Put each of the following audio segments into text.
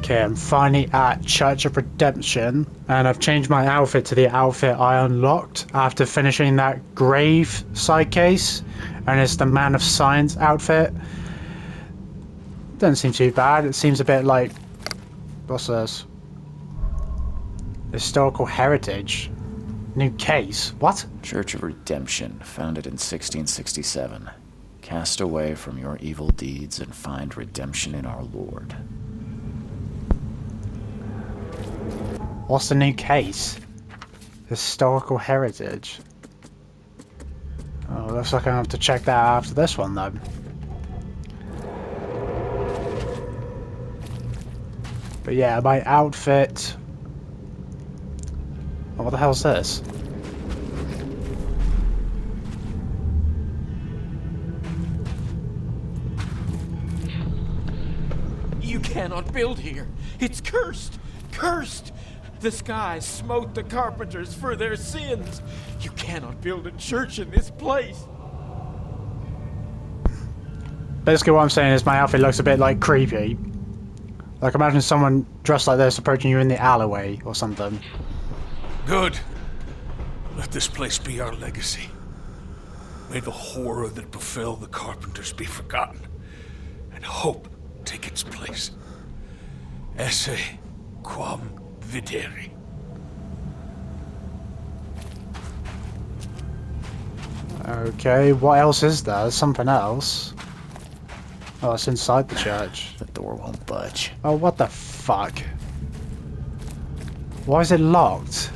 Okay, I'm finally at Church of Redemption, and I've changed my outfit to the outfit I unlocked after finishing that grave side case, and it's the Man of Science outfit. Doesn't seem too bad. It seems a bit like, what's this? Historical heritage. New case. What? Church of Redemption, founded in 1667. Cast away from your evil deeds and find redemption in our Lord. What's the new case? Historical heritage. Oh, looks like I have to check that out after this one, though. But yeah, my outfit... Oh, what the hell's this? You cannot build here. It's cursed. Cursed. The sky smote the carpenters for their sins. You cannot build a church in this place. Basically what I'm saying is my outfit looks a bit like creepy. Like imagine someone dressed like this approaching you in the alleyway or something. Good. Let this place be our legacy. May the horror that befell the carpenters be forgotten, and hope take its place. Esse quam videri. Okay, what else is there? There's something else. Oh, it's inside the church. The door won't budge. Oh, what the fuck? Why is it locked?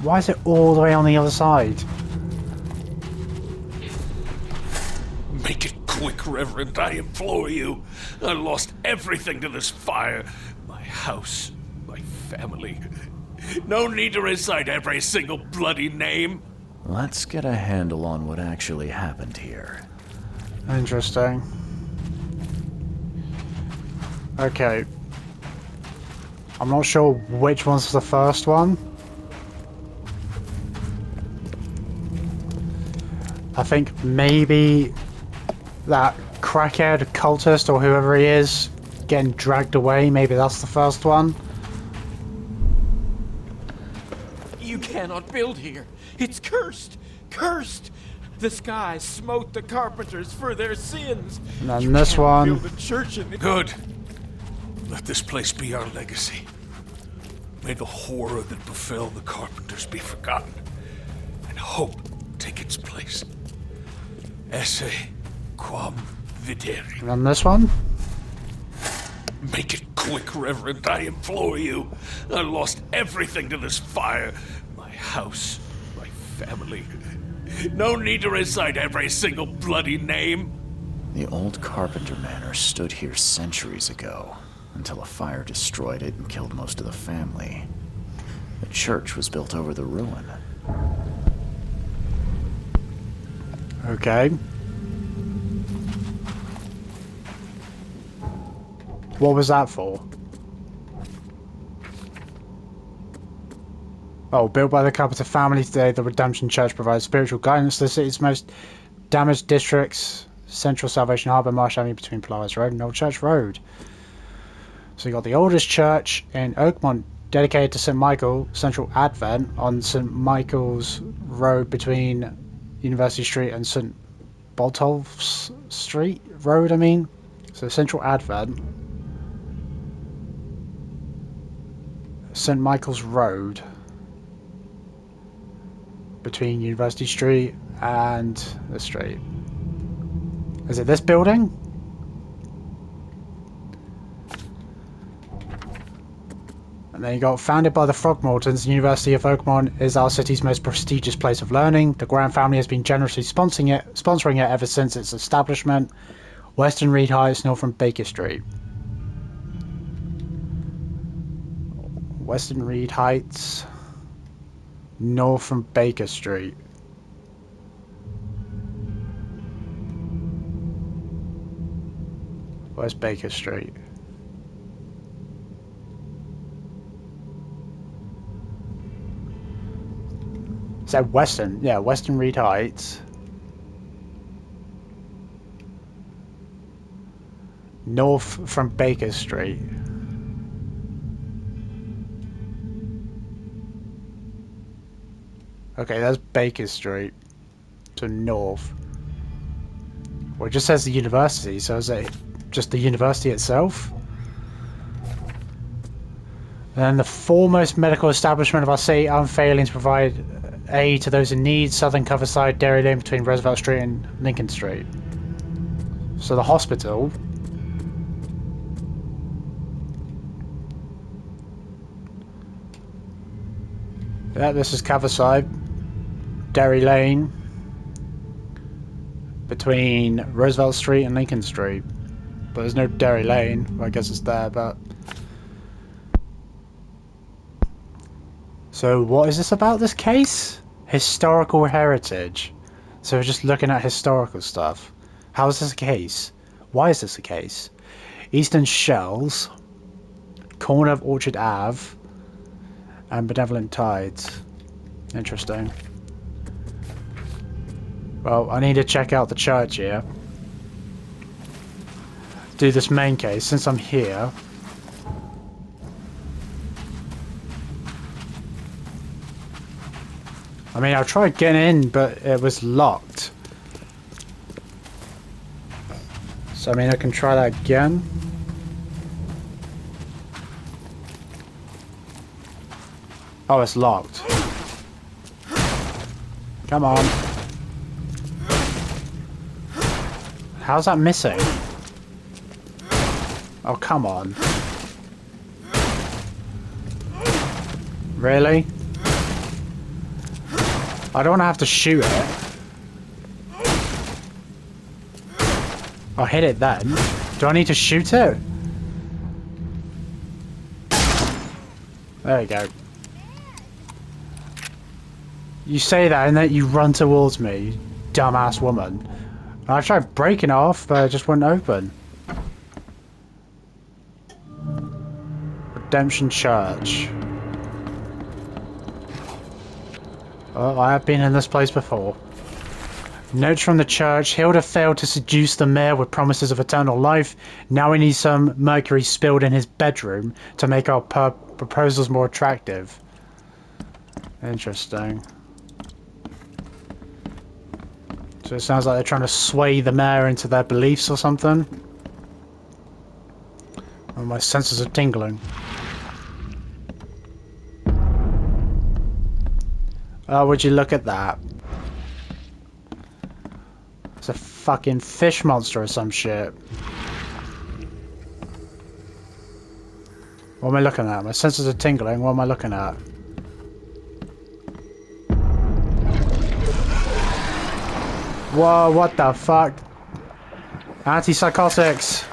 Why is it all the way on the other side? Make it quick, Reverend, I implore you. I lost everything to this fire. My house, my family. No need to recite every single bloody name. Let's get a handle on what actually happened here. Interesting. Okay. I'm not sure which one's the first one. I think maybe that crackhead cultist or whoever he is getting dragged away, maybe that's the first one. You cannot build here. It's cursed. Cursed. The sky smote the carpenters for their sins. And then You this cannot one. build a church in this. Good. Let this place be our legacy. May the horror that befell the carpenters be forgotten, and hope take its place. Esse quam videri. And then this one. Make it quick, Reverend, I implore you. I lost everything to this fire. My house, my family. No need to recite every single bloody name. The old Carpenter Manor stood here centuries ago, until a fire destroyed it and killed most of the family. The church was built over the ruin. Okay. What was that for? Oh, built by the Carpenter family today, the Redemption Church provides spiritual guidance to the city's most damaged districts. Central Salvation Harbour, Marsh Avenue between Polaris Road and Old Church Road. So you got the oldest church in Oakmont, dedicated to St. Michael, Central Advent on St. Michael's Road between University Street and St. Botolph's Street Road, I mean. So Central Advent. St. Michael's Road between University Street and the street. Is it this building? And then you got founded by the Throgmortons, the University of Oakmont is our city's most prestigious place of learning. The Grant family has been generously sponsoring it ever since its establishment. Western Reed Heights, north from Baker Street. Western Reed Heights, north from Baker Street. Where's Baker Street? Is that Western? Yeah, Western Reed Heights. North from Baker Street. Okay, that's Baker Street. So north. Well, it just says the university, so is it just the university itself? And then the foremost medical establishment of our city, unfailing to provide aid to those in need, Southern Coverside, Dairy Lane between Roosevelt Street and Lincoln Street. So the hospital. Yeah, this is Coverside, Dairy Lane between Roosevelt Street and Lincoln Street. But there's no Dairy Lane. Well, I guess it's there, but... So what is this about, this case? Historical heritage. So we're just looking at historical stuff. How is this a case? Why is this a case? Eastern Shells, corner of Orchard Ave, and Benevolent Tides. Interesting. Well, I need to check out the church here. Do this main case since I'm here. I mean, I tried getting in, but it was locked. So, I mean, I can try that again. Oh, it's locked. Come on. How's that missing? Oh, come on. Really? I don't want to have to shoot it. I'll hit it then. Do I need to shoot it? There you go. You say that and then you run towards me, you dumbass woman. I tried breaking it off, but it just wouldn't open. Redemption Church. Oh, I have been in this place before. Notes from the church. Hilda failed to seduce the mayor with promises of eternal life. Now we need some mercury spilled in his bedroom to make our proposals more attractive. Interesting. So it sounds like they're trying to sway the mayor into their beliefs or something. Oh, my senses are tingling. Oh, would you look at that? It's a fucking fish monster or some shit. What am I looking at? My senses are tingling. What am I looking at? Whoa, what the fuck? Antipsychotics.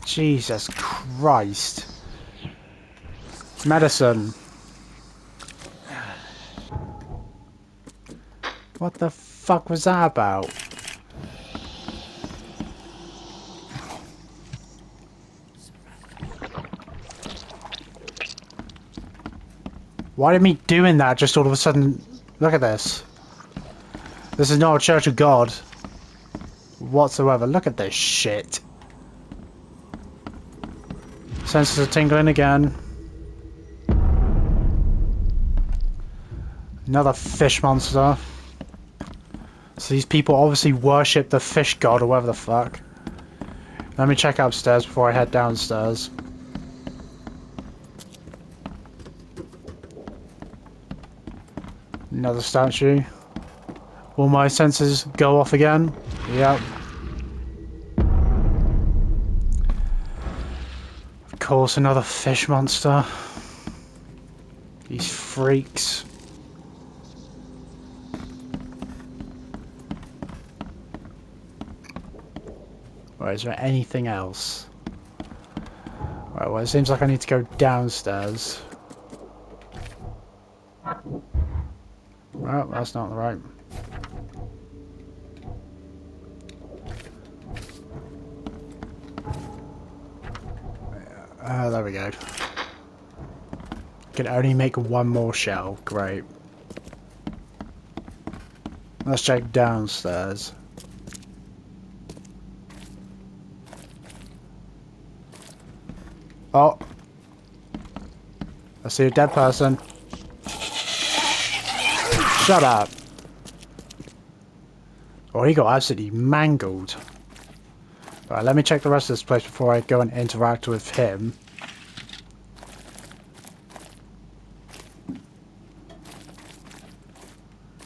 Jesus Christ. Medicine. What the fuck was that about? Why did me doing that just all of a sudden... Look at this. This is not a Church of God. Whatsoever. Look at this shit. Senses are tingling again. Another fish monster. So these people obviously worship the fish god or whatever the fuck. Let me check upstairs before I head downstairs. Another statue. Will my senses go off again? Yep. Of course, another fish monster. These freaks. Right, is there anything else? Right, well, it seems like I need to go downstairs. Well, that's not right. Oh, there we go. Can only make one more shell. Great. Let's check downstairs. Oh. I see a dead person. Shut up. Oh, he got absolutely mangled. Right, let me check the rest of this place before I go and interact with him.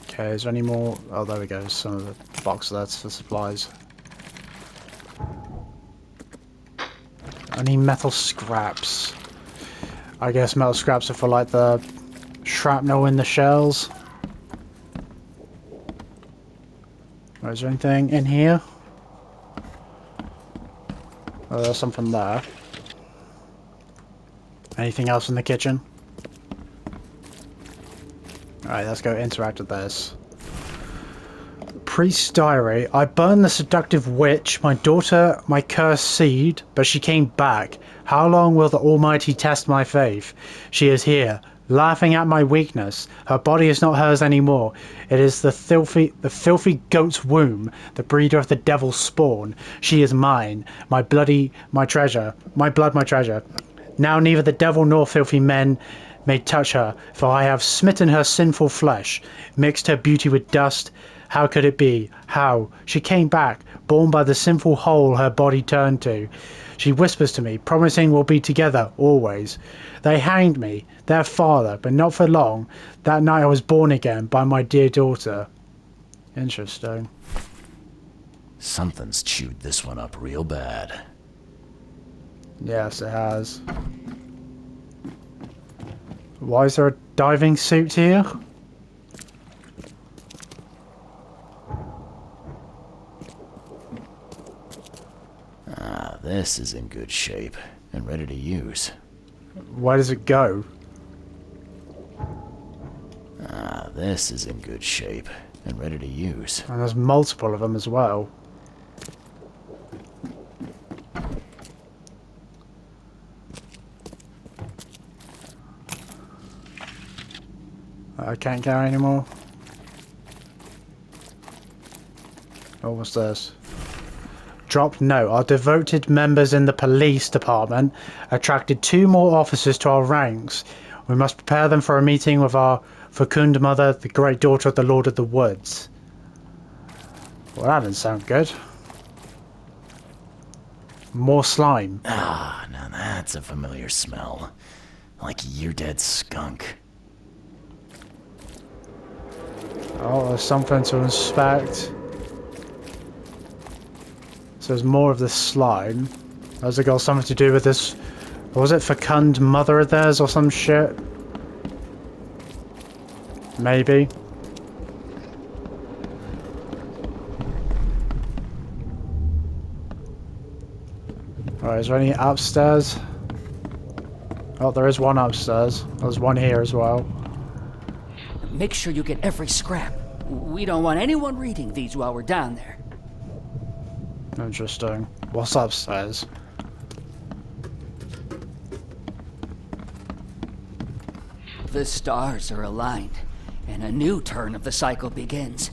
Okay, is there any more? Oh, there we go. Some of the box that's for supplies. Any metal scraps? I guess metal scraps are for like the shrapnel in the shells. Oh, is there anything in here? Oh, there's something there. Anything else in the kitchen? Alright, let's go interact with this. Priest's diary. I burned the seductive witch, my daughter, my cursed seed, but she came back. How long will the Almighty test my faith? She is here, laughing at my weakness. Her body is not hers anymore. It is the filthy goat's womb, the breeder of the devil's spawn. She is mine, my blood, my treasure. Now neither the devil nor filthy men may touch her, for I have smitten her sinful flesh, mixed her beauty with dust. How could it be? How? She came back, born by the sinful hole her body turned to. She whispers to me, promising we'll be together, always. They hanged me, their father, but not for long. That night I was born again by my dear daughter. Interesting. Something's chewed this one up real bad. Yes, it has. Why is there a diving suit here? Ah, this is in good shape and ready to use. Where does it go? Ah, this is in good shape and ready to use. And there's multiple of them as well. I can't carry anymore. Oh, what's this? Dropped note. Our devoted members in the police department attracted 2 more officers to our ranks. We must prepare them for a meeting with our fecund mother, the great daughter of the Lord of the Woods. Well, that didn't sound good. More slime. Ah, now that's a familiar smell. Like year dead skunk. Oh, there's something to inspect. So there's more of this slime. Has it got something to do with this? What was it, fecund mother of theirs or some shit? Maybe. Alright, is there any upstairs? Oh, there is one upstairs. There's one here as well. Make sure you get every scrap. We don't want anyone reading these while we're down there. Interesting. What's upstairs? The stars are aligned, and a new turn of the cycle begins.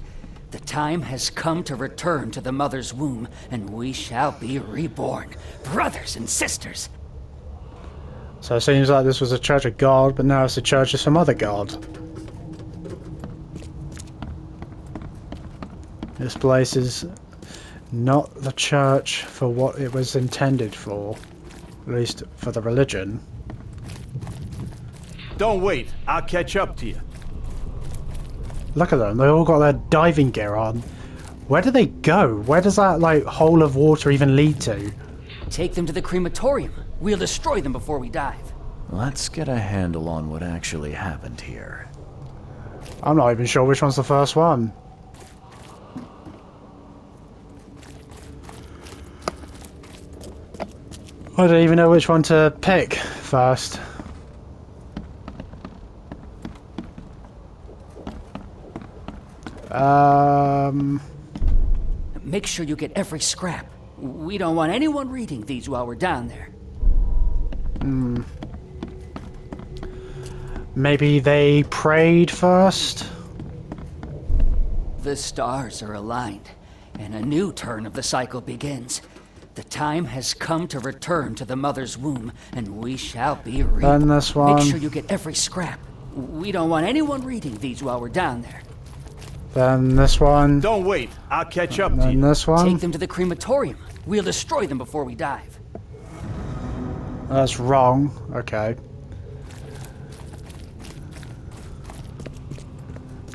The time has come to return to the mother's womb, and we shall be reborn, brothers and sisters. So it seems like this was a church of God, but now it's a church of some other god. This place is not the church for what it was intended for, at least for the religion. Don't wait, I'll catch up to you. Look at them, they all got their diving gear on. Where do they go? Where does that, like, hole of water even lead to? Take them to the crematorium. We'll destroy them before we dive. Let's get a handle on what actually happened here. I'm not even sure which one's the first one. I don't even know which one to pick first. Make sure you get every scrap. We don't want anyone reading these while we're down there. Maybe they prayed first? The stars are aligned, and a new turn of the cycle begins. The time has come to return to the mother's womb, and we shall be reborn. Then this one. Make sure you get every scrap. We don't want anyone reading these while we're down there. Then this one. Don't wait. I'll catch up to Then you. this one. Take them to the crematorium. We'll destroy them before we dive. That's wrong. Okay.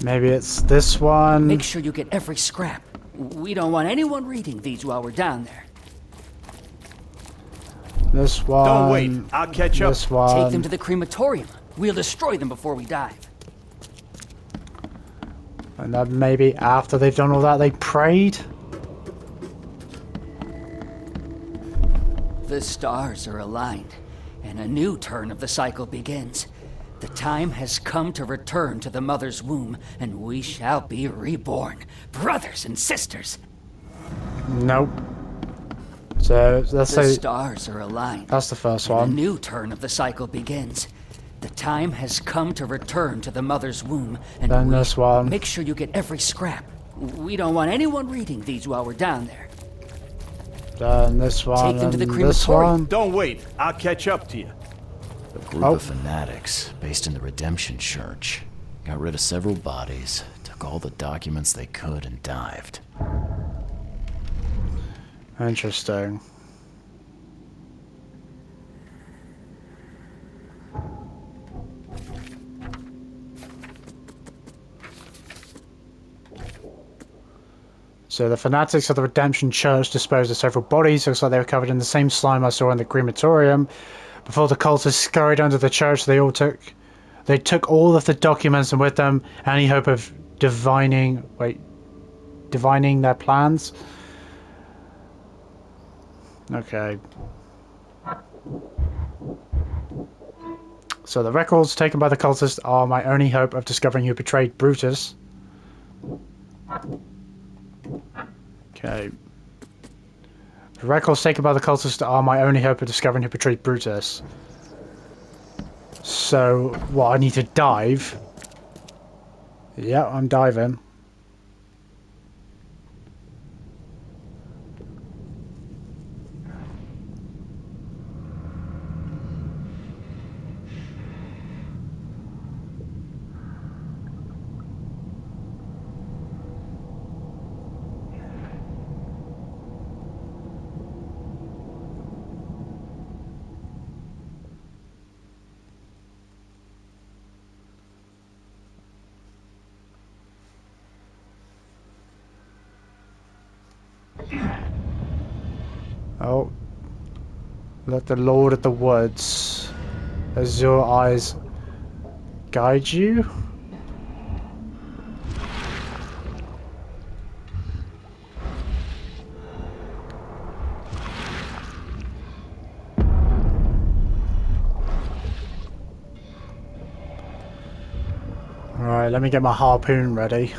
Maybe it's this one. Make sure you get every scrap. We don't want anyone reading these while we're down there. This one. Don't wait. I'll catch up. This one. Take them to the crematorium. We'll destroy them before we dive. And then maybe after they've done all that, they prayed? The stars are aligned, and a new turn of the cycle begins. The time has come to return to the mother's womb, and we shall be reborn, brothers and sisters. Nope. So let's The say stars are aligned. that's the first and a one. new turn of the cycle begins. The time has come to return to the mother's womb, and Then this one. make sure you get every scrap. We don't want anyone reading these while we're down there. Then this one. Take them to the and this crematorium. one. Don't wait. I'll catch up to you. A group Oh. of fanatics based in the Redemption Church got rid of several bodies, took all the documents they could, and dived. Interesting. So the fanatics of the Redemption Church disposed of several bodies. Looks like they were covered in the same slime I saw in the crematorium. Before the cultists scurried under the church, they took all of the documents, and with them any hope of divining their plans. Okay. So the records taken by the cultists are my only hope of discovering who betrayed Brutus. Okay. The records taken by the cultists are my only hope of discovering who betrayed Brutus. So, what, I need to dive? Yeah, I'm diving. Oh. Let the Lord of the Woods, as your eyes guide you. Alright, let me get my harpoon ready.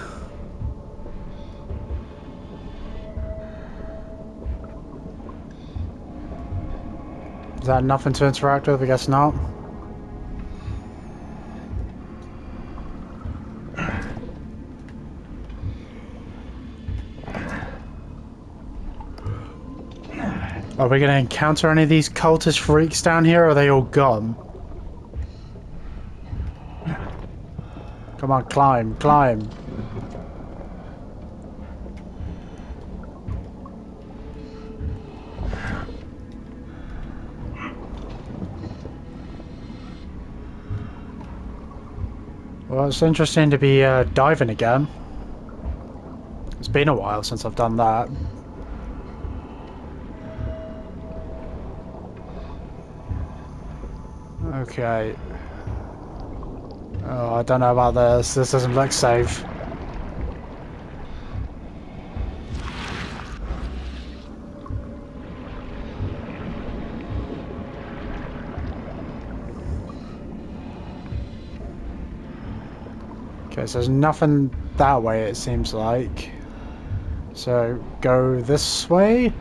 Is that nothing to interact with? I guess not. Are we going to encounter any of these cultist freaks down here, or are they all gone? Come on, climb, climb. Well, it's interesting to be diving again. It's been a while since I've done that. Okay. Oh, I don't know about this. This doesn't look safe. Okay, so there's nothing that way, it seems like. So, go this way?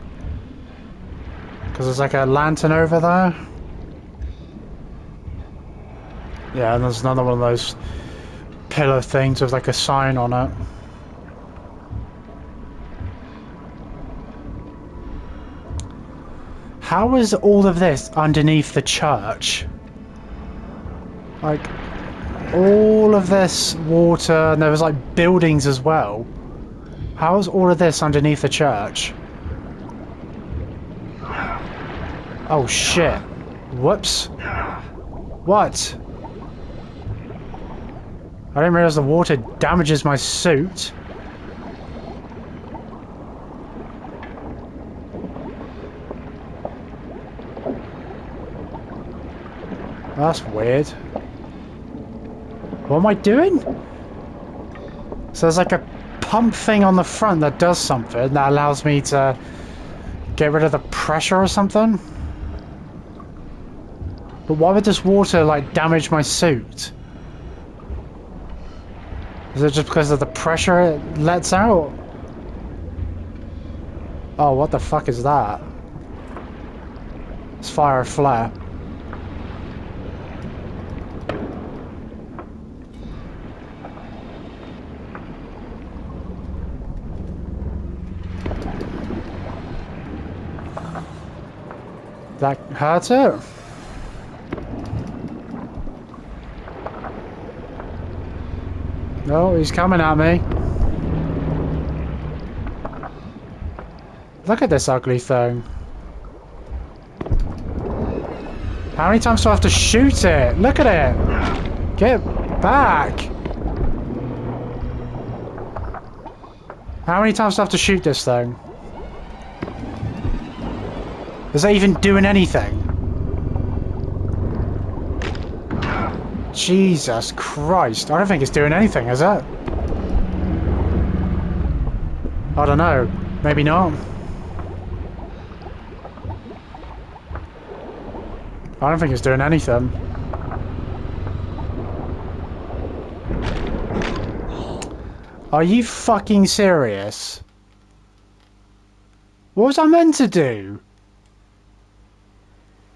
Because there's like a lantern over there. Yeah, and there's another one of those pillar things with like a sign on it. How is all of this underneath the church? Like, all of this water, and there was like buildings as well. How is all of this underneath the church? Oh shit. Whoops. What? I didn't realize the water damages my suit. That's weird. What am I doing? So there's like a pump thing on the front that does something that allows me to get rid of the pressure or something? But why would this water like damage my suit? Is it just because of the pressure it lets out? Oh, what the fuck is that? It's fire flare. That hurt it? No, he's coming at me. Look at this ugly thing. How many times do I have to shoot it? Look at it! Get back! How many times do I have to shoot this thing? Is that even doing anything? Jesus Christ. I don't think it's doing anything, is it? I don't know. Maybe not. I don't think it's doing anything. Are you fucking serious? What was I meant to do?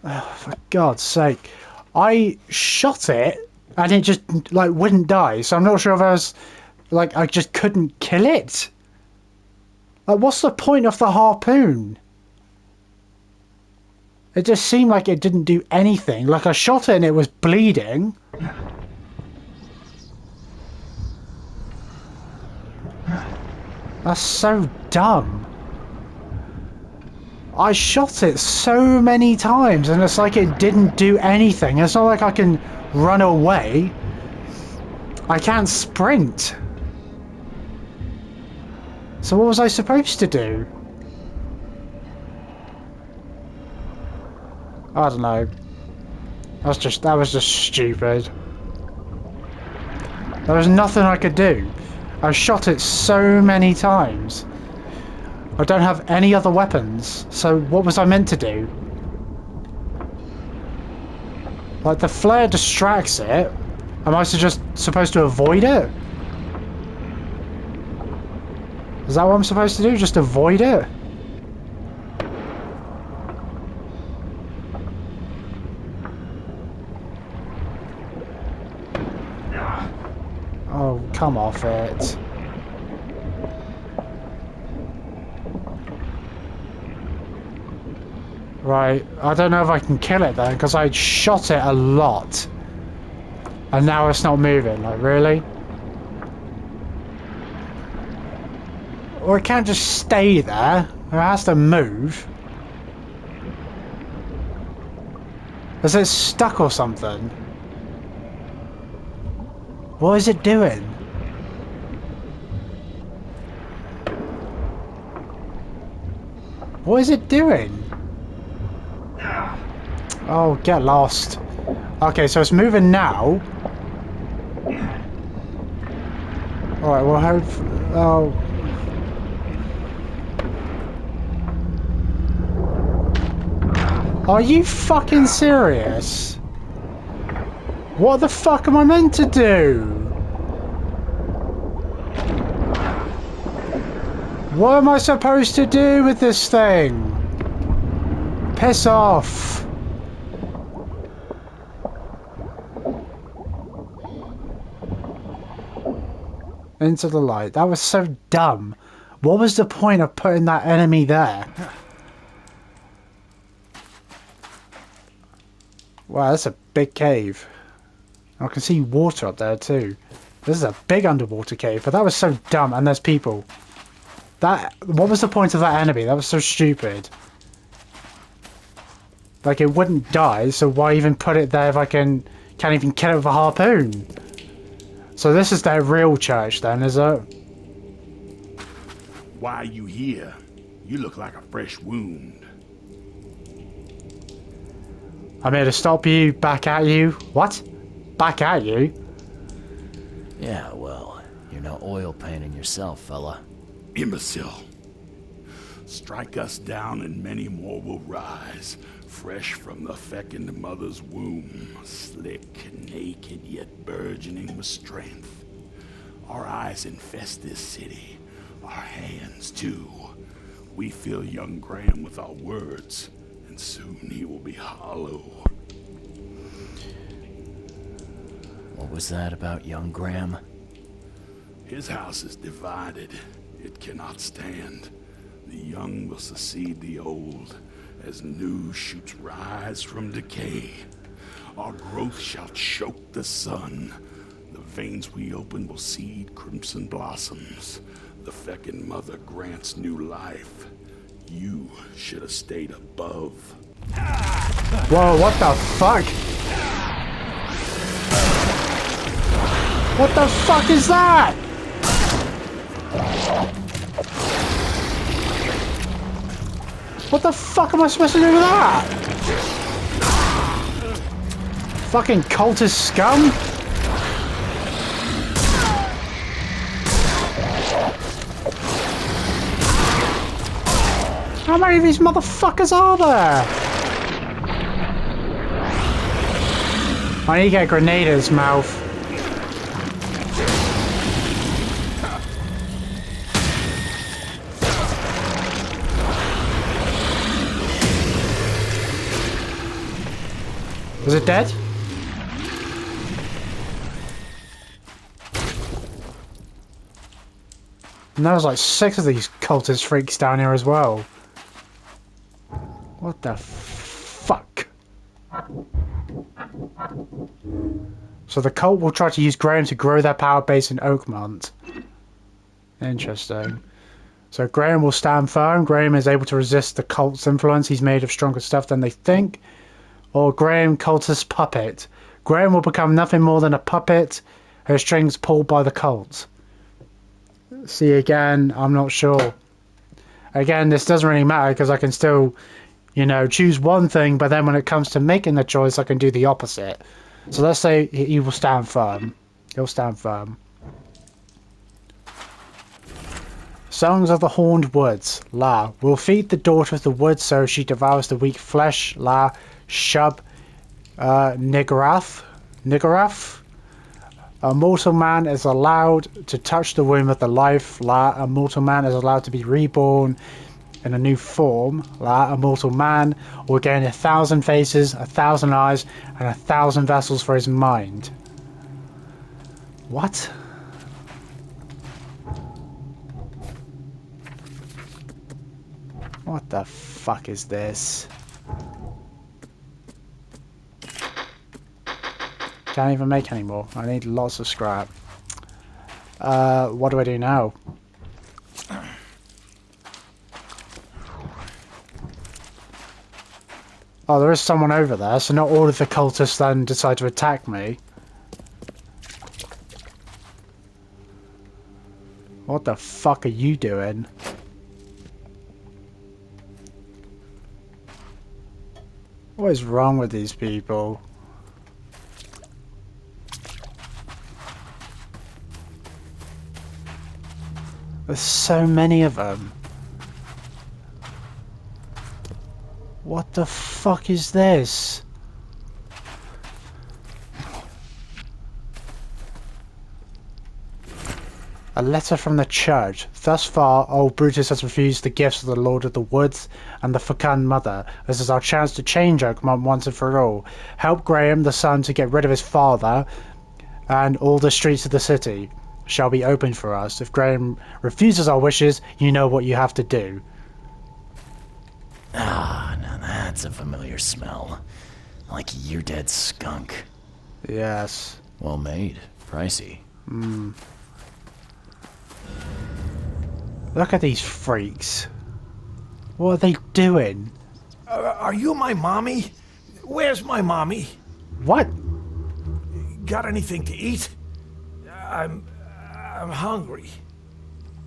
Oh, for God's sake. I shot it and it just like wouldn't die, so I'm not sure if I was like I just couldn't kill it. Like, what's the point of the harpoon? It just seemed like it didn't do anything. Like, I shot it and it was bleeding. That's so dumb. I shot it so many times and it's like it didn't do anything. It's not like I can run away. I can't sprint. So what was I supposed to do? I don't know. That was just stupid. There was nothing I could do. I shot it so many times. I don't have any other weapons, so what was I meant to do? Like, the flare distracts it. Am I just supposed to avoid it? Is that what I'm supposed to do? Just avoid it? Oh, come off it. Right, I don't know if I can kill it then, because I shot it a lot. And now it's not moving, like, really? Or it can't just stay there. It has to move. Is it stuck or something? What is it doing? What is it doing? Oh, get lost. Okay, so it's moving now. Alright, well, hope... Oh... Are you fucking serious? What the fuck am I meant to do? What am I supposed to do with this thing? Piss off. Into the light. That was so dumb. What was the point of putting that enemy there? Wow, that's a big cave. I can see water up there too. This is a big underwater cave, but that was so dumb, and there's people. What was the point of that enemy? That was so stupid. Like, it wouldn't die, so why even put it there if I can't even kill it with a harpoon? So this is their real church then, is it? Why are you here? You look like a fresh wound. I'm here to stop you, back at you. What? Back at you? Yeah, well, you're no oil painting yourself, fella. Imbecile. Strike us down and many more will rise, fresh from the fecund mother's womb, slick, naked, yet burgeoning with strength. Our eyes infest this city, our hands too. We fill young Graham with our words, and soon he will be hollow. What was that about young Graham? His house is divided. It cannot stand. The young will succeed the old, as new shoots rise from decay. Our growth shall choke the sun. The veins we open will seed crimson blossoms. The fecund mother grants new life. You should have stayed above. Whoa, what the fuck? What the fuck is that? What the fuck am I supposed to do with that? Fucking cultist scum? How many of these motherfuckers are there? I need to get a grenade in his mouth. Is it dead? And there was like 6 of these cultist freaks down here as well. What the fuck? So the cult will try to use Graham to grow their power base in Oakmont. Interesting. So Graham will stand firm. Graham is able to resist the cult's influence. He's made of stronger stuff than they think. Or Graham, cultist puppet. Graham will become nothing more than a puppet, her strings pulled by the cult. See, again, I'm not sure. Again, this doesn't really matter because I can still, you know, choose one thing, but then when it comes to making the choice, I can do the opposite. So let's say he will stand firm. He'll stand firm. Songs of the Horned Woods. La. Will feed the daughter of the woods so she devours the weak flesh. La. Shub. Niggurath. A mortal man is allowed to touch the womb of the life. La. A mortal man is allowed to be reborn in a new form. La. A mortal man will gain 1,000 faces, 1,000 eyes, and 1,000 vessels for his mind. What? What the fuck is this? Can't even make any more. I need lots of scrap. What do I do now? Oh, there is someone over there, so not all of the cultists then decide to attack me. What the fuck are you doing? What is wrong with these people? There's so many of them. What the fuck is this? A letter from the church. Thus far, old Brutus has refused the gifts of the Lord of the Woods and the fecund mother. This is our chance to change Oakmont once and for all. Help Graham, the son, to get rid of his father and all the streets of the city. shall be opened for us. If Graham refuses our wishes, you know what you have to do. Ah, now that's a familiar smell. Like year dead skunk. Yes. Well made. Pricey. Look at these freaks. What are they doing? Are you my mommy? Where's my mommy? What? Got anything to eat? I'm hungry.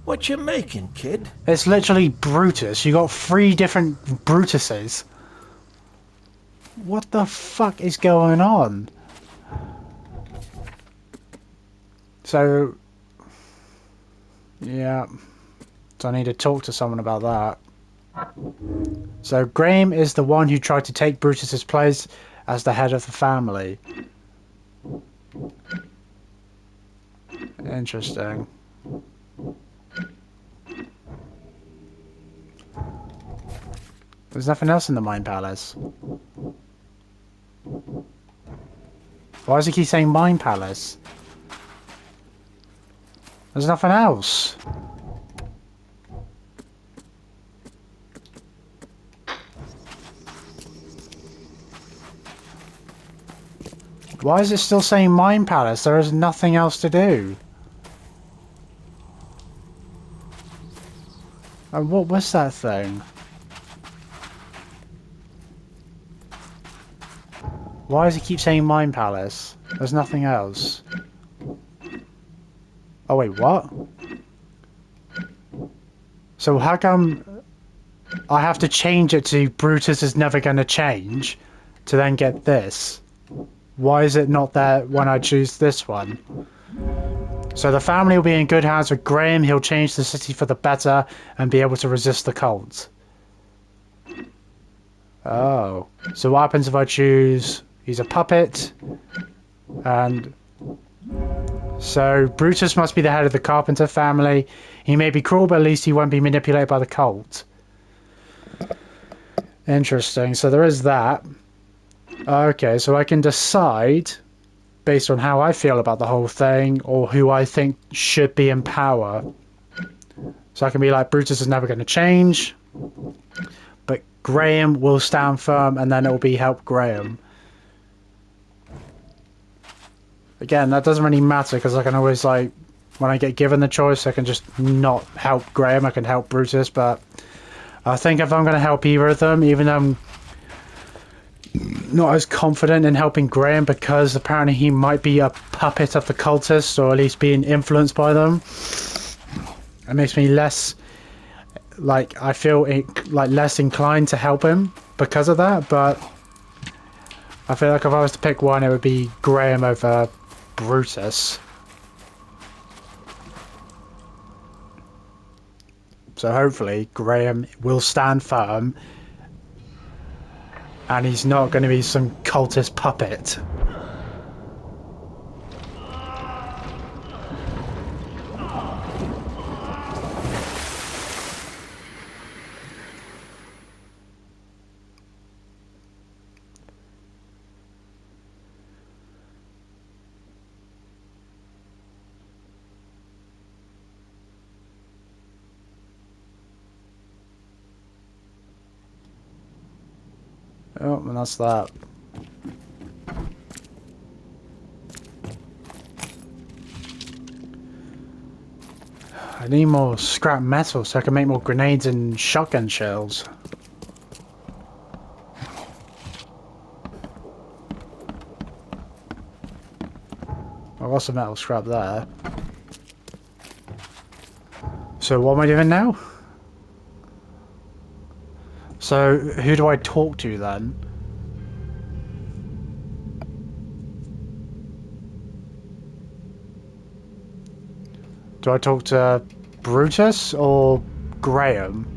What you making, kid? It's literally Brutus. You got 3 different Brutuses. What the fuck is going on? So... yeah. So I need to talk to someone about that. So Graham is the one who tried to take Brutus's place as the head of the family. Interesting. There's nothing else in the Mind Palace. Why does he keep saying Mind Palace? There's nothing else. Why is it still saying Mind Palace? There is nothing else to do. And what was that thing? Why does he keep saying Mind Palace? There's nothing else. Oh wait, what? So how come I have to change it to Brutus is never gonna change to then get this? Why is it not there when I choose this one? So the family will be in good hands with Graham. He'll change the city for the better and be able to resist the cult. Oh. So what happens if I choose... he's a puppet. And... so Brutus must be the head of the Carpenter family. He may be cruel, but at least he won't be manipulated by the cult. Interesting. So there is that. Okay, so I can decide based on how I feel about the whole thing or who I think should be in power. So I can be like, Brutus is never going to change, but Graham will stand firm, and then it will be help Graham. Again, that doesn't really matter because I can always, like, when I get given the choice, I can just not help Graham. I can help Brutus, but I think if I'm going to help either of them, even though I'm not as confident in helping Graham because apparently he might be a puppet of the cultists, or at least being influenced by them, it makes me less, like, I feel like less inclined to help him because of that. But I feel like if I was to pick one, it would be Graham over Brutus. So hopefully Graham will stand firm and he's not going to be some cultist puppet. Oh, and that's that. I need more scrap metal so I can make more grenades and shotgun shells. I've got some metal scrap there. So what am I doing now? So, who do I talk to then? Do I talk to Brutus or Graham?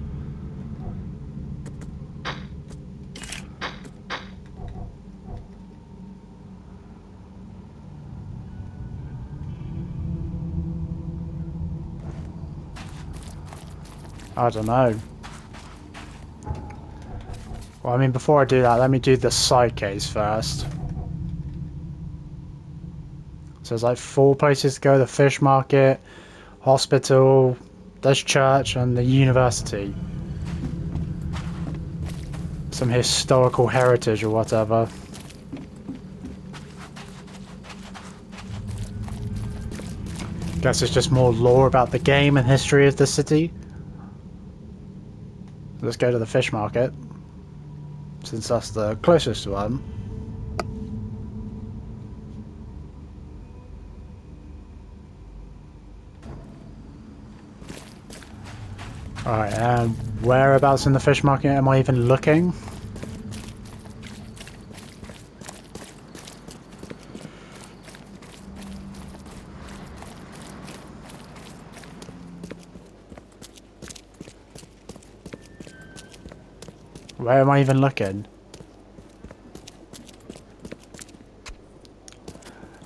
I don't know. Well, I mean, before I do that, let me do the side case first. So there's like 4 places to go: the fish market, hospital, this church, and the university. Some historical heritage or whatever. Guess it's just more lore about the game and history of the city. Let's go to the fish market, since that's the closest one. Alright, and whereabouts in the fish market am I even looking? Where am I even looking?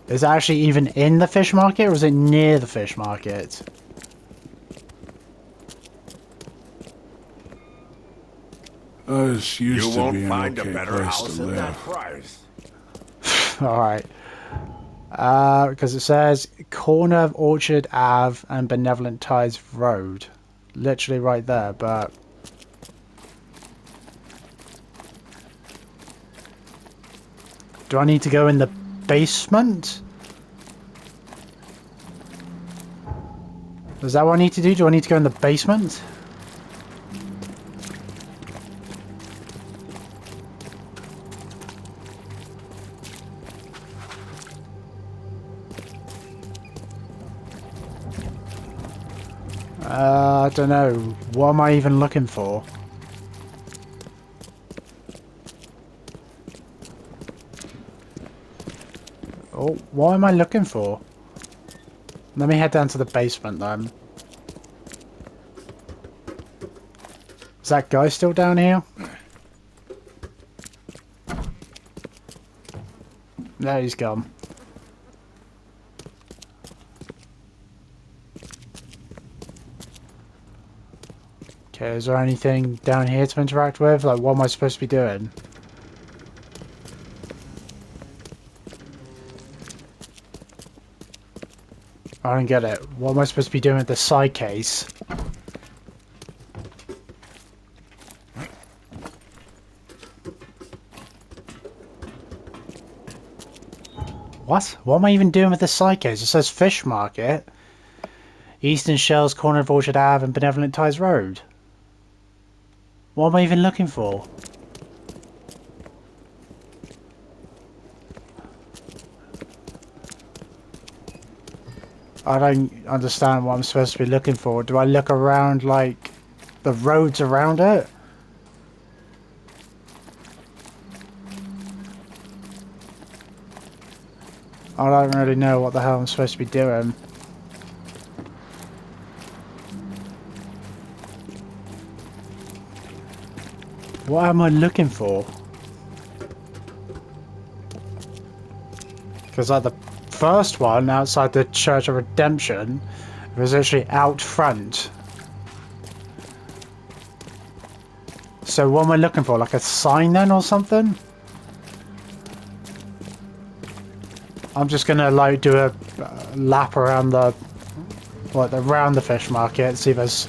Is it actually even in the fish market, or is it near the fish market? This used You to won't be an find a okay better place house to at that live. price. Alright. Because it says corner of Orchard Ave and Benevolent Ties Road. Literally right there, but... do I need to go in the basement? Is that what I need to do? Do I need to go in the basement? I don't know. What am I even looking for? Oh, what am I looking for? Let me head down to the basement then. Is that guy still down here? No, he's gone. Okay, is there anything down here to interact with? Like, what am I supposed to be doing? I don't get it. What am I supposed to be doing with the side case? What? What am I even doing with the side case? It says Fish Market, Eastern Shells, corner of Orchard Ave and Benevolent Ties Road. What am I even looking for? I don't understand what I'm supposed to be looking for. Do I look around, like, the roads around it? I don't really know what the hell I'm supposed to be doing. What am I looking for? Because like the first one outside the Church of Redemption was actually out front. So what am I looking for? Like a sign then or something? I'm just gonna like do a lap around the around the fish market, see if there's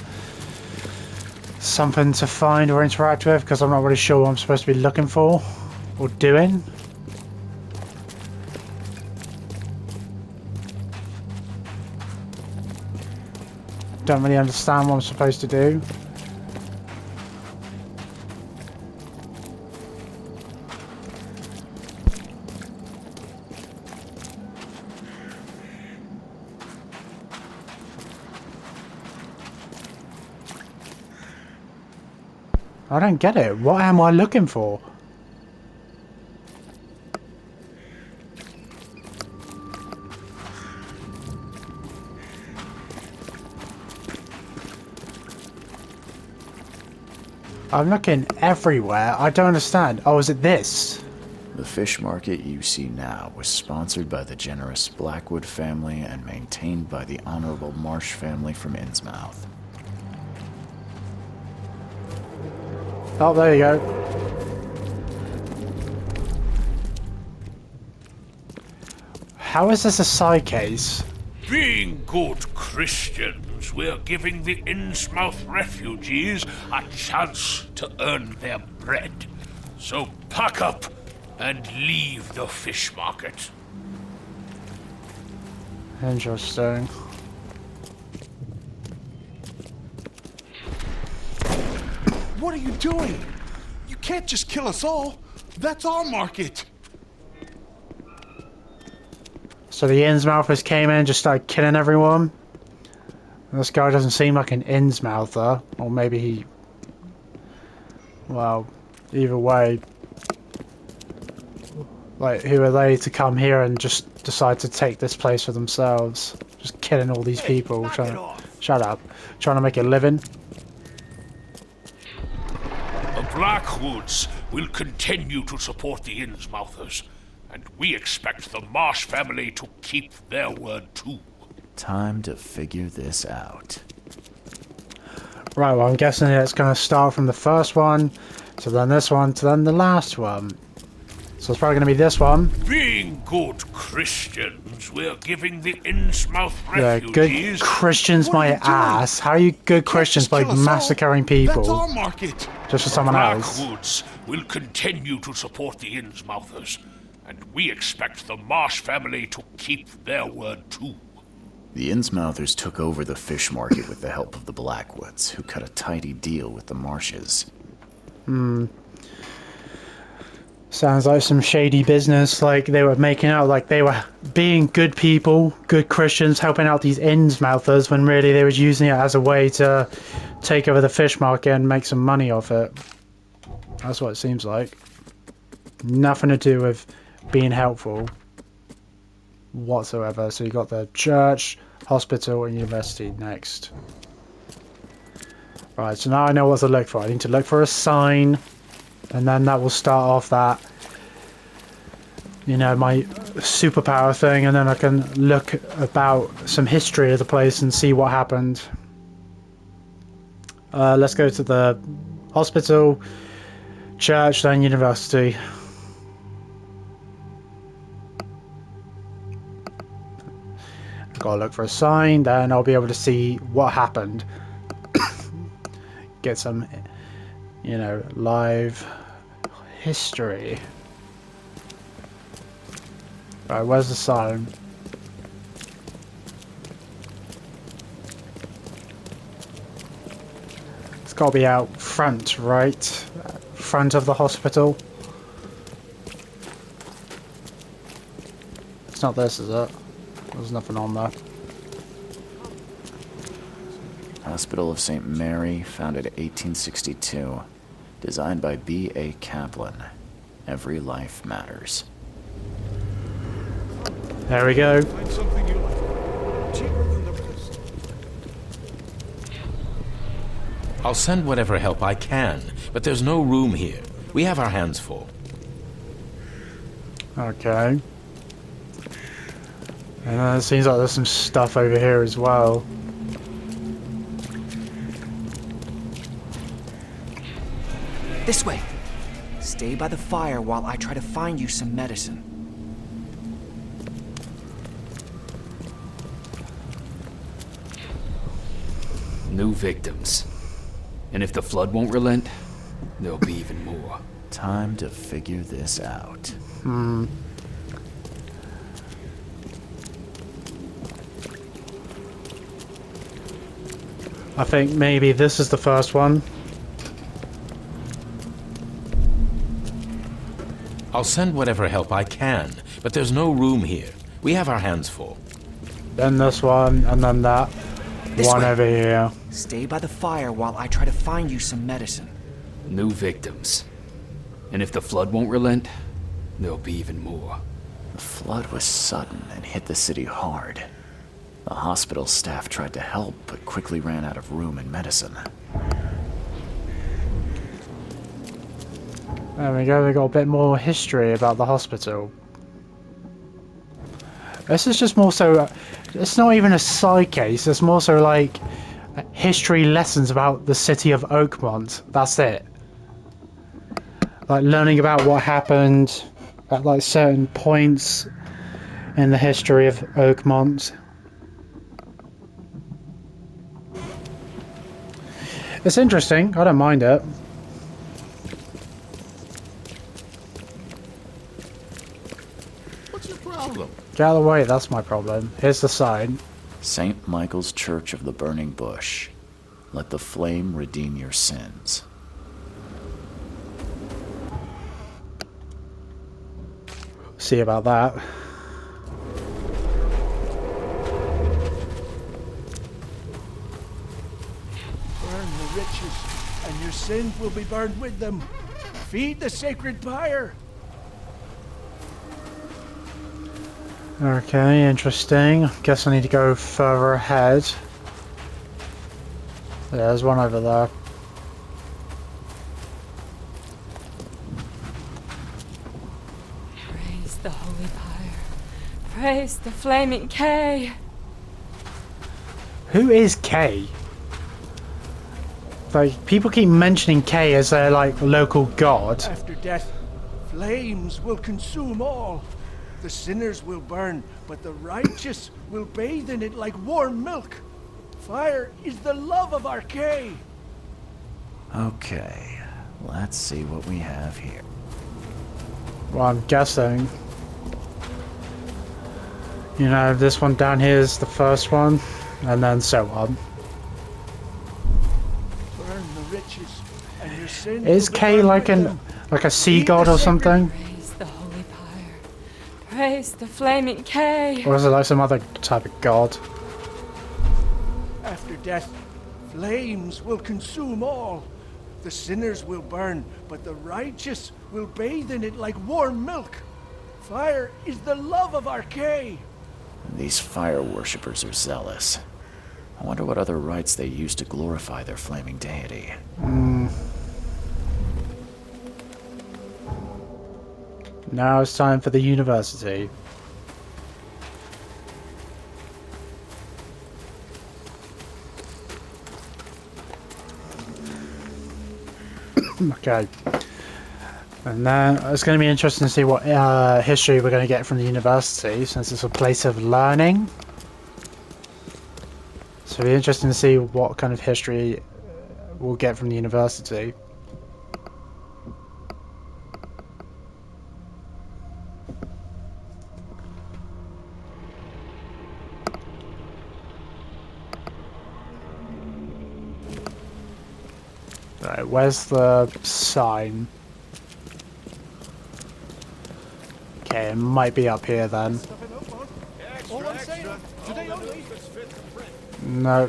something to find or interact with, because I'm not really sure what I'm supposed to be looking for or doing. Don't really understand what I'm supposed to do. I don't get it. What am I looking for? I'm looking everywhere. I don't understand. Oh, is it this? The fish market you see now was sponsored by the generous Blackwood family and maintained by the Honorable Marsh family from Innsmouth. Oh, there you go. How is this a side case? Being good Christians, we're giving the Innsmouth refugees a chance to earn their bread. So pack up and leave the fish market. Interesting. What are you doing? You can't just kill us all. That's our market. So the Innsmouthers came in and just started killing everyone. This guy doesn't seem like an Innsmouther, or maybe he... Well, either way. Like, who are they to come here and just decide to take this place for themselves? Just killing all these people, trying to... Shut up. Trying to make a living. The Blackwoods will continue to support the Innsmouthers, and we expect the Marsh family to keep their word too. Time to figure this out. Right, well, I'm guessing it's going to start from the first one, to then this one, to then the last one. So it's probably going to be this one. Being good Christians, we're giving the Innsmouth Yeah, refugees... good Christians, What are my you doing? ass. How are you good Christians by massacring That's people our market. just for someone else? Blackwoods will continue to support the Innsmouthers, and we expect the Marsh family to keep their word too. The Innsmouthers took over the fish market with the help of the Blackwoods, who cut a tidy deal with the Marshes. Sounds like some shady business, like they were making out like they were being good people, good Christians, helping out these Innsmouthers, when really they were using it as a way to take over the fish market and make some money off it. That's what it seems like. Nothing to do with being helpful whatsoever. So you got the church, hospital, and university next. Right, so now I know what to look for. I need to look for a sign, and then that will start off that, you know, my superpower thing, and then I can look about some history of the place and see what happened. Let's go to the hospital, church, then university. Gotta look for a sign, then I'll be able to see what happened. Get some, you know, live history. Right, where's the sign? It's gotta be out front, right? Front of the hospital. It's not this, is it? There's nothing on there. Hospital of St. Mary, founded 1862. Designed by B.A. Kaplan. Every life matters. There we go. Find something you like. Cheaper than the rest. I'll send whatever help I can, but there's no room here. We have our hands full. Okay. And it seems like there's some stuff over here as well. This way. Stay by the fire while I try to find you some medicine. New victims. And if the flood won't relent, there'll be even more. Time to figure this out. I think maybe this is the first one. I'll send whatever help I can, but there's no room here. We have our hands full. Then this one, and then that This one way. over here. Stay by the fire while I try to find you some medicine. New victims. And if the flood won't relent, there'll be even more. The flood was sudden and hit the city hard. The hospital staff tried to help, but quickly ran out of room and medicine. There we go, we got a bit more history about the hospital. This is just more so, it's not even a side case, it's more so like history lessons about the city of Oakmont. That's it. Like learning about what happened at like certain points in the history of Oakmont. It's interesting. I don't mind it. What's your problem? Get out of the way, that's my problem. Here's the sign. St. Michael's Church of the Burning Bush. Let the flame redeem your sins. See about that. Burn the riches, and your sins will be burned with them. Feed the sacred fire. Okay, interesting. Guess I need to go further ahead. Yeah, there's one over there. Praise the holy fire. Praise the flaming K. Who is K? Like, people keep mentioning K as their, like, local god. After death, flames will consume all. The sinners will burn, but the righteous will bathe in it like warm milk. Fire is the love of our K. Okay, let's see what we have here. Well, I'm guessing. You know, this one down here is the first one, and then so on. Burn the riches, and your sins Is will be K burned like with them. a sea Feed god the or sacred something? Praise the holy fire. Praise the flaming K. Or is it like some other type of god? After death, flames will consume all. The sinners will burn, but the righteous will bathe in it like warm milk. Fire is the love of our K. These fire worshippers are zealous. I wonder what other rites they use to glorify their flaming deity. Now it's time for the university. Okay. And then it's going to be interesting to see what history we're going to get from the university, since it's a place of learning. So it'll be interesting to see what kind of history we'll get from the university. Right, where's the sign? Okay, it might be up here then. All I'm saying, today only. No.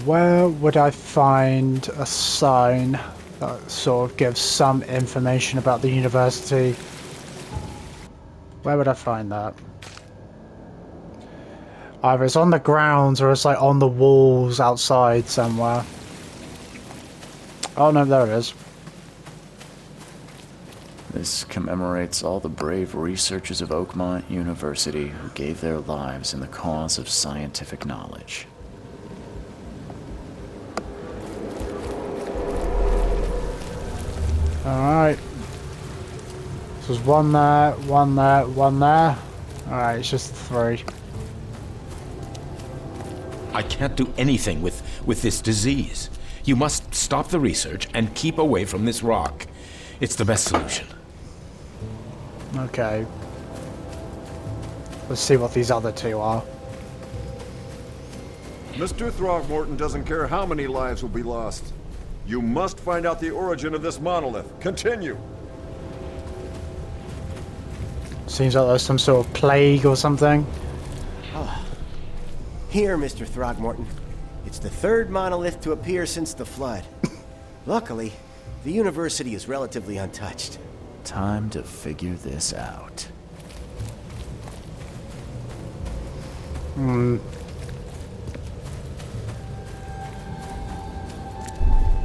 Where would I find a sign that sort of gives some information about the university? Where would I find that? Either it's on the grounds or it's like on the walls outside somewhere. Oh no, there it is. This commemorates all the brave researchers of Oakmont University who gave their lives in the cause of scientific knowledge. Alright. So there's one there, one there, one there. Alright, it's just 3. I can't do anything with this disease. You must stop the research and keep away from this rock. It's the best solution. Okay. Let's see what these other 2 are. Mr. Throgmorton doesn't care how many lives will be lost. You must find out the origin of this monolith. Continue. Seems like there's some sort of plague or something. Here, Mr. Throgmorton. It's the 3rd monolith to appear since the flood. Luckily, the university is relatively untouched. Time to figure this out.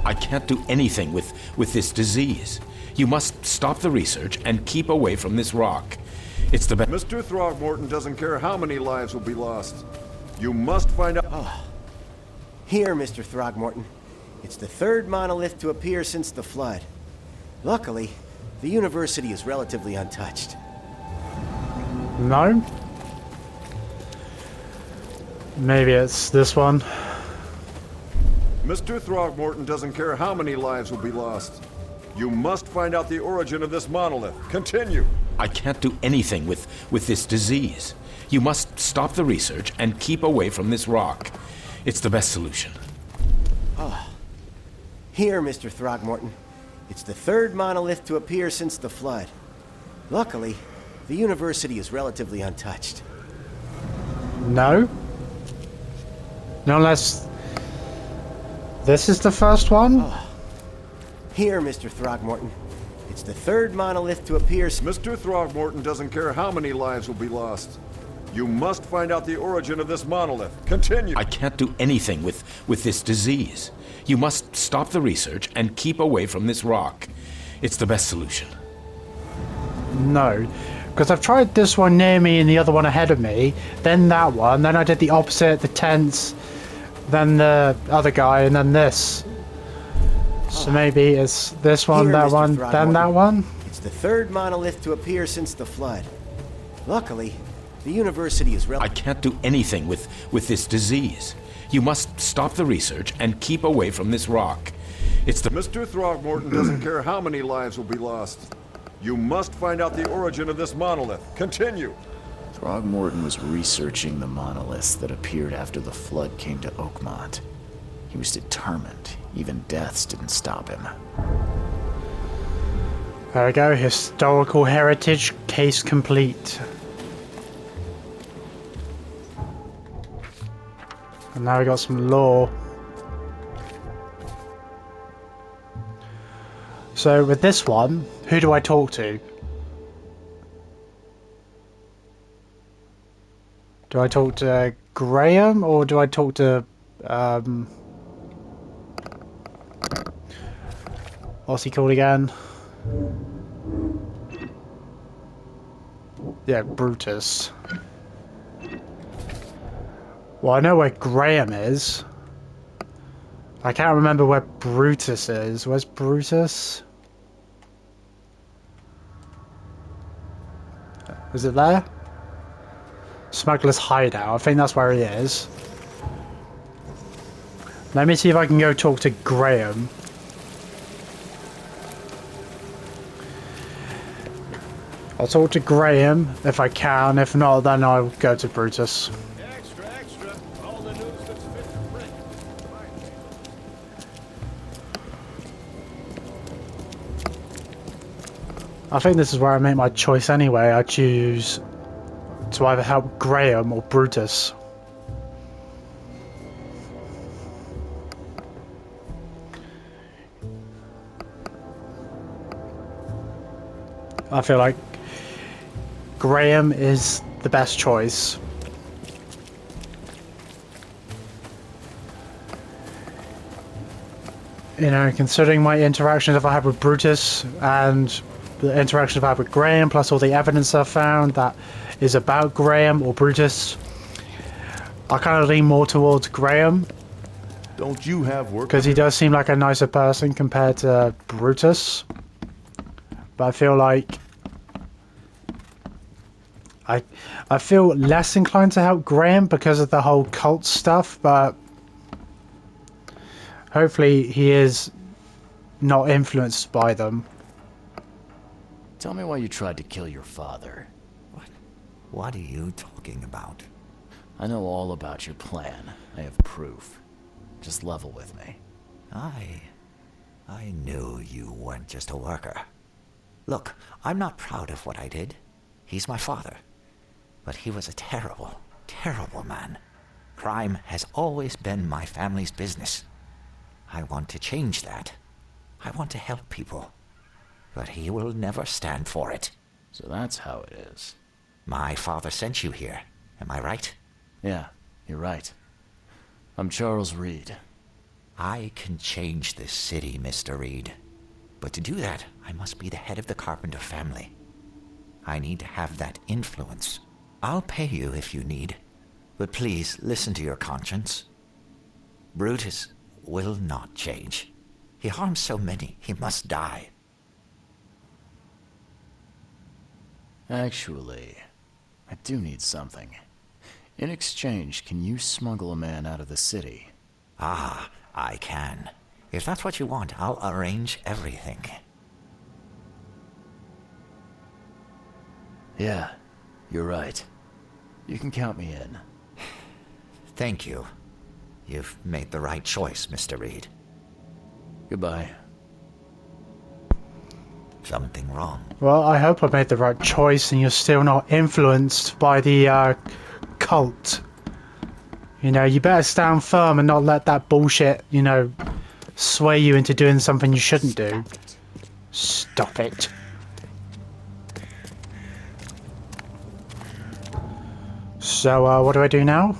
I can't do anything with this disease. You must stop the research and keep away from this rock. It's the best. Mr. Throgmorton doesn't care how many lives will be lost. You must find out. Here, Mr. Throgmorton. It's the 3rd monolith to appear since the flood. Luckily, the university is relatively untouched. No? Maybe it's this one. Mr. Throgmorton doesn't care how many lives will be lost. You must find out the origin of this monolith. Continue. I can't do anything with this disease. You must stop the research and keep away from this rock. It's the best solution. Here, Mr. Throgmorton. It's the third monolith to appear since the flood. Luckily, the university is relatively untouched. No? No, unless... This is the first one? Here, Mr. Throgmorton. It's the third monolith to appear... Mr. Throgmorton doesn't care how many lives will be lost. You must find out the origin of this monolith. Continue. I can't do anything with this disease. You must stop the research and keep away from this rock. It's the best solution. No. Because I've tried this one near me and the other one ahead of me, then that one, then I did the opposite, the tents, then the other guy, and then this. So maybe it's this one, Here, that Mr. one, then that one? It's the third monolith to appear since the flood. Luckily, the university is I can't do anything with this disease. You must stop the research and keep away from this rock. It's the... Mr. Throgmorton doesn't care how many lives will be lost. You must find out the origin of this monolith. Continue. Throgmorton was researching the monoliths that appeared after the flood came to Oakmont. He was determined. Even deaths didn't stop him. There we go, historical heritage case complete. And now we got some lore. So with this one, who do I talk to? Do I talk to Graham or do I talk to what's he called again? Yeah, Brutus. Well, I know where Graham is. I can't remember where Brutus is. Where's Brutus? Is it there? Smuggler's Hideout. I think that's where he is. Let me see if I can go talk to Graham. I'll talk to Graham if I can. If not, then I'll go to Brutus. Extra, extra. All the news that's fit for print. I think this is where I make my choice anyway. I choose to either help Graham or Brutus. I feel like Graham is the best choice. You know, considering my interactions I've had with Brutus and the interactions I've had with Graham, plus all the evidence I've found that is about Graham or Brutus, I kind of lean more towards Graham. Don't you have work? Because he does seem like a nicer person compared to Brutus. But I feel like I feel less inclined to help Graham because of the whole cult stuff, but hopefully he is not influenced by them. Tell me why you tried to kill your father. What are you talking about? I know all about your plan. I have proof. Just level with me. I knew you weren't just a worker. Look, I'm not proud of what I did. He's my father. But he was a terrible, terrible man. Crime has always been my family's business. I want to change that. I want to help people. But he will never stand for it. So that's how it is. My father sent you here. Am I right? Yeah, you're right. I'm Charles Reed. I can change this city, Mr. Reed. But to do that, I must be the head of the Carpenter family. I need to have that influence. I'll pay you if you need. But please, listen to your conscience. Brutus will not change. He harms so many, he must die. Actually, I do need something. In exchange, can you smuggle a man out of the city? Ah, I can. If that's what you want, I'll arrange everything. Yeah, you're right. You can count me in. Thank you. You've made the right choice, Mr. Reed. Goodbye. Something wrong? Well, I hope I made the right choice and you're still not influenced by the cult. You know, you better stand firm and not let that bullshit, you know, sway you into doing something you shouldn't do. Stop it. So, what do I do now?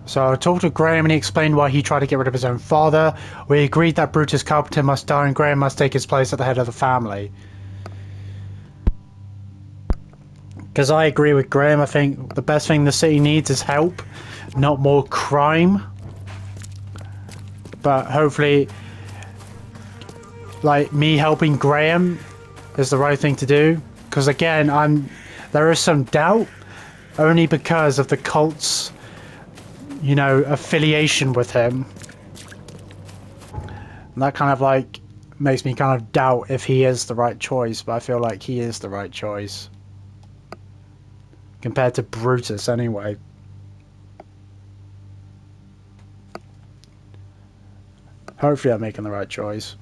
So I talked to Graham and he explained why he tried to get rid of his own father. We agreed that Brutus Carpenter must die and Graham must take his place at the head of the family. Because I agree with Graham, I think the best thing the city needs is help, not more crime. But hopefully, like, me helping Graham is the right thing to do. Because again, there is some doubt, only because of the cult's, you know, affiliation with him. And that kind of like makes me kind of doubt if he is the right choice, but I feel like he is the right choice. Compared to Brutus anyway. Hopefully I'm making the right choice.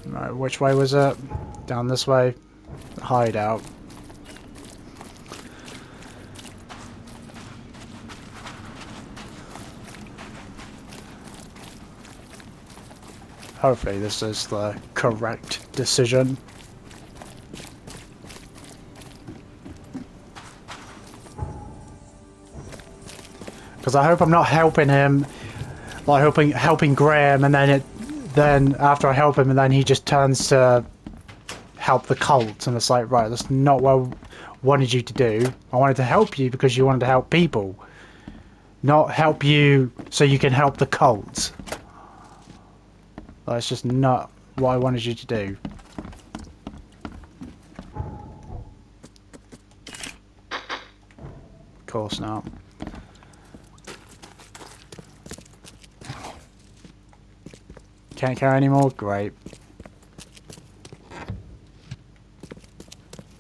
Right, which way was it? Down this way. Hideout. Hopefully this is the correct decision. Because I hope I'm not helping him, like helping Graham, and then after I help him, and then he just turns to help the cult, and it's like, right, that's not what I wanted you to do. I wanted to help you because you wanted to help people, not help you so you can help the cult. That's just not what I wanted you to do. Of course not. Can't carry anymore? Great.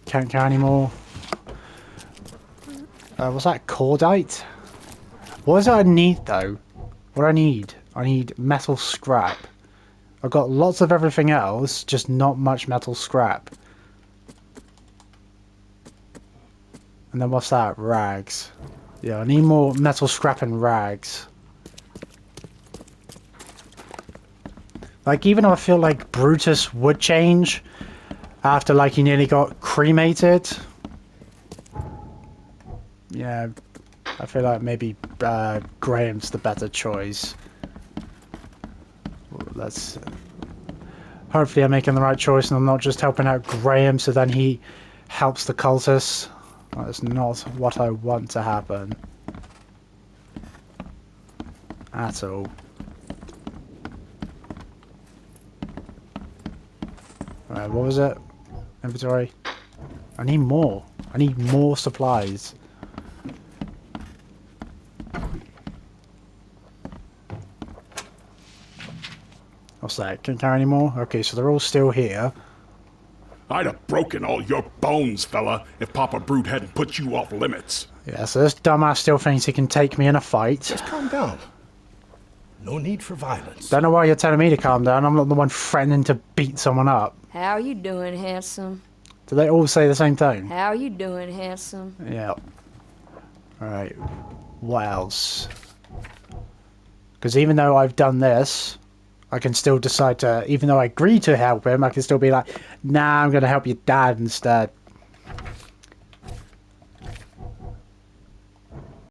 Can't carry anymore. What's that? Cordite? What does I need though? What do I need? I need metal scrap. I've got lots of everything else, just not much metal scrap. And then what's that? Rags. Yeah, I need more metal scrap and rags. Like, even though I feel like Brutus would change after, like, he nearly got cremated. Yeah, I feel like maybe Graham's the better choice. Let's... Hopefully I'm making the right choice and I'm not just helping out Graham so then he helps the cultists. That's not what I want to happen. At all. Right, what was it? Inventory. I need more. I need more supplies. What's that? Can't carry any more? Okay, so they're all still here. I'd have broken all your bones, fella, if Papa Brute hadn't put you off limits. Yeah, so this dumbass still thinks he can take me in a fight. Just calm down. No need for violence. Don't know why you're telling me to calm down. I'm not the one threatening to beat someone up. How you doing, handsome? Do they all say the same thing? How you doing, handsome? Yeah. Alright. What else? Because even though I've done this, I can still decide to, even though I agree to help him, I can still be like, nah, I'm going to help your dad instead.